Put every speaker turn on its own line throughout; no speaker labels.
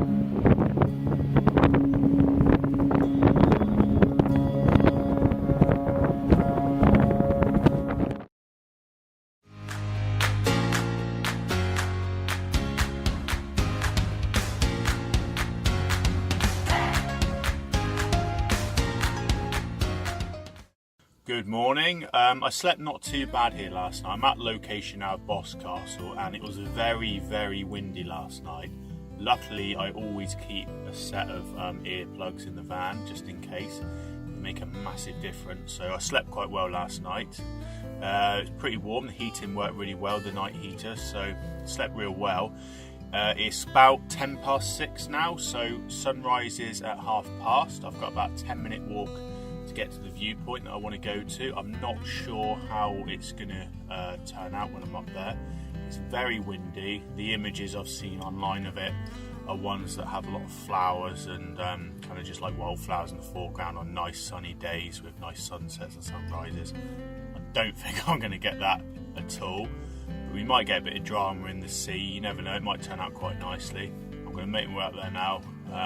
Good morning. I slept not too bad here last night. I'm at location now at Boscastle, and it was very, very windy last night. Luckily, I always keep a set of earplugs in the van just in case. They make a massive difference. So I slept quite well last night. It was pretty warm. The heating worked really well, the night heater, so slept real well. It's about 6:10 now, so sunrise is at past. I've got about a 10-minute walk to get to the viewpoint that I want to go to. I'm not sure how it's going to turn out when I'm up there. It's very windy. The images I've seen online of it are ones that have a lot of flowers and kind of just like wildflowers in the foreground on nice sunny days with nice sunsets and sunrises. I don't think I'm going to get that at all. But we might get a bit of drama in the sea. You never know, it might turn out quite nicely. I'm going to make my way up there now,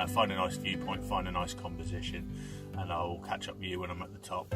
find a nice viewpoint, find a nice composition, and I'll catch up with you when I'm at the top.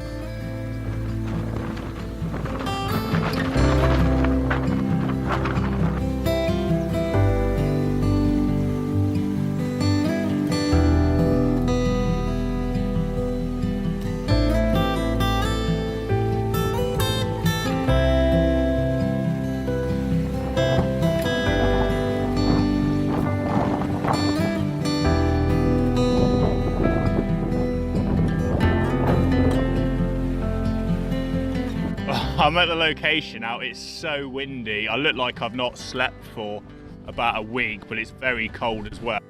I'm at the location now. It's so windy. I look like I've not slept for about a week, but it's very cold as well.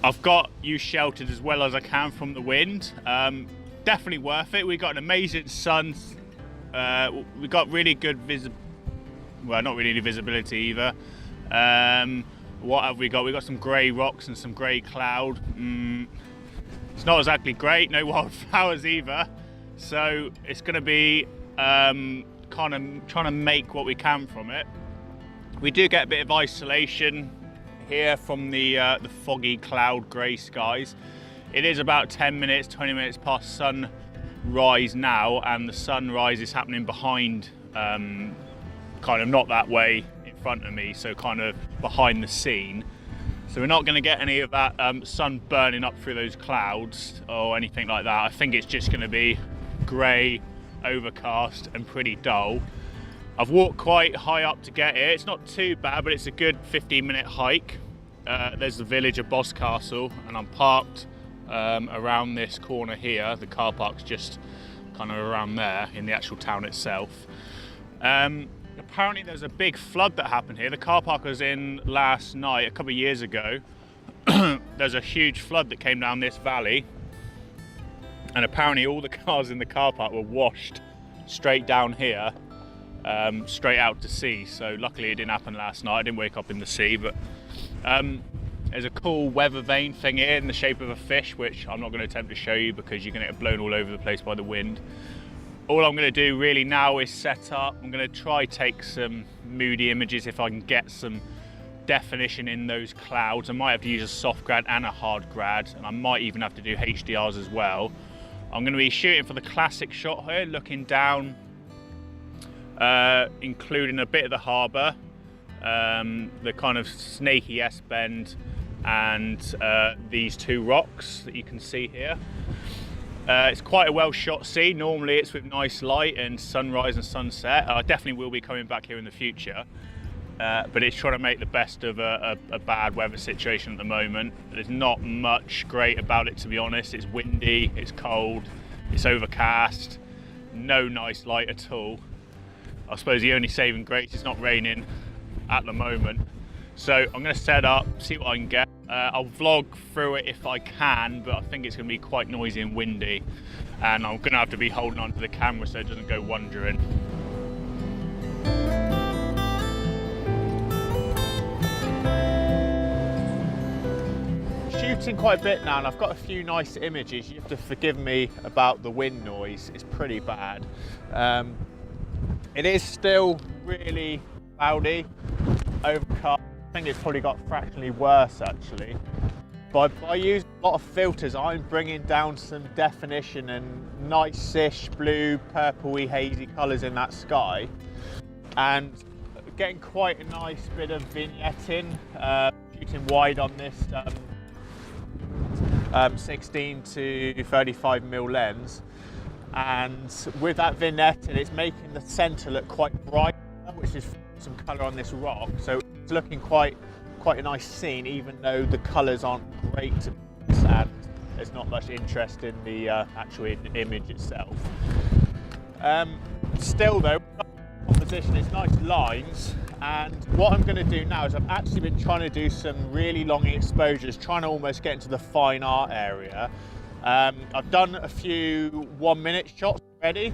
I've got you sheltered as well as I can from the wind. Definitely worth it. We got an amazing sun. We got really good well, not really visibility either. What have we got? We got some grey rocks and some grey cloud. It's not exactly great. No wildflowers either. So it's going to be kind of trying to make what we can from it. We do get a bit of isolation here from the foggy cloud grey skies. It is about 10 minutes, 20 minutes past sunrise now, and the sunrise is happening behind, kind of not that way in front of me, so kind of behind the scene. So we're not going to get any of that sun burning up through those clouds or anything like that. I think it's just going to be grey, overcast and pretty dull. I've walked quite high up to get here. It's not too bad, but it's a good 15-minute hike. There's the village of Boscastle, and I'm parked around this corner here. The car park's just kind of around there in the actual town itself. Apparently there's a big flood that happened here. The car park was in last night, a couple of years ago. There's a huge flood that came down this valley, and apparently all the cars in the car park were washed straight down here, straight out to sea. So luckily it didn't happen last night. I didn't wake up in the sea, but there's a cool weather vane thing here in the shape of a fish, which I'm not going to attempt to show you because you're going to get blown all over the place by the wind. All I'm going to do really now is set up. I'm going to try take some Moody images if I can get some definition in those clouds. I might have to use a soft grad and a hard grad, and I might even have to do HDRs as well. I'm going to be shooting for the classic shot here, looking down, including a bit of the harbour, the kind of snaky S-bend, and these two rocks that you can see here. It's quite a well shot scene. Normally it's with nice light and sunrise and sunset. I definitely will be coming back here in the future, but it's trying to make the best of a bad weather situation at the moment. There's not much great about it, to be honest. It's windy, it's cold, it's overcast, no nice light at all. I suppose the only saving grace is not raining at the moment. So I'm going to set up, see what I can get. I'll vlog through it if I can, but I think it's going to be quite noisy and windy, and I'm going to have to be holding on to the camera so it doesn't go wandering. Shooting quite a bit now, and I've got a few nice images. You have to forgive me about the wind noise, it's pretty bad. It is still really cloudy, overcast. I think it's probably got fractionally worse actually. By using a lot of filters, I'm bringing down some definition and nice-ish blue, purpley, hazy colours in that sky, and getting quite a nice bit of vignetting, shooting wide on this 16 to 35mm lens, and with that vignetting, it's making the centre look quite bright, which is some colour on this rock, so it's looking quite a nice scene, even though the colours aren't great and there's not much interest in the actual image itself. Still though, composition, it's nice lines, and what I'm going to do now is I've actually been trying to do some really long exposures, trying to almost get into the fine art area. I've done a few 1 minute shots already,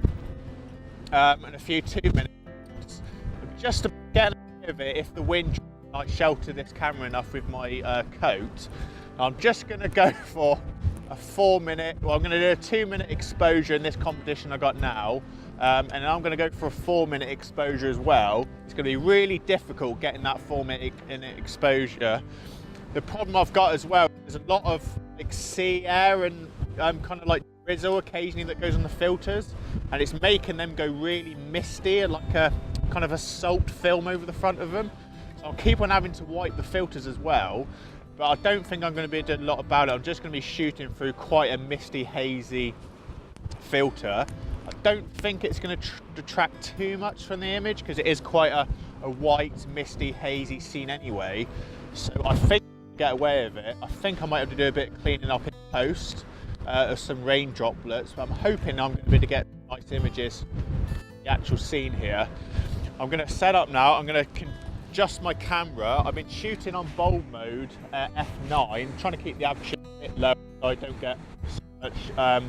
and a few 2 minute shots. Just to get an idea of it, if the wind I shelter this camera enough with my coat, I'm just going to go for a 4 minute, well, I'm going to do a 2 minute exposure in this competition I got now, and then I'm going to go for a 4 minute exposure as well. It's going to be really difficult getting that 4 minute exposure. The problem I've got as well is a lot of like sea air and kind of like drizzle occasionally that goes on the filters, and it's making them go really misty, like a kind of a salt film over the front of them. I'll keep on having to wipe the filters as well, but I don't think I'm going to be doing a lot about it. I'm just going to be shooting through quite a misty, hazy filter. I don't think it's going to detract too much from the image because it is quite a white, misty, hazy scene anyway. So I think I'll get away with it. I think I might have to do a bit of cleaning up in post of some rain droplets, but I'm hoping I'm going to be able to get nice images of the actual scene here. I'm going to set up now. I'm going to adjust my camera. I've been shooting on bulb mode, f9, trying to keep the aperture a bit low so I don't get so much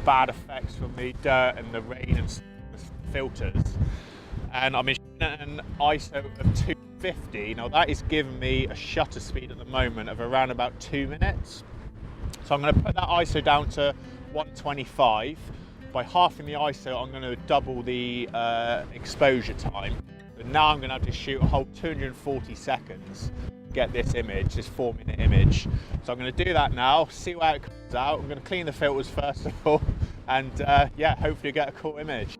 bad effects from the dirt and the rain and the filters. And I'm shooting at an ISO of 250. Now that is giving me a shutter speed at the moment of around about 2 minutes. So I'm going to put that ISO down to 125. By halving the ISO, I'm going to double the exposure time. But now I'm going to have to shoot a whole 240 seconds to get this image, this 4 minute image. So I'm going to do that now, see how it comes out. I'm going to clean the filters first of all, and yeah, hopefully get a cool image.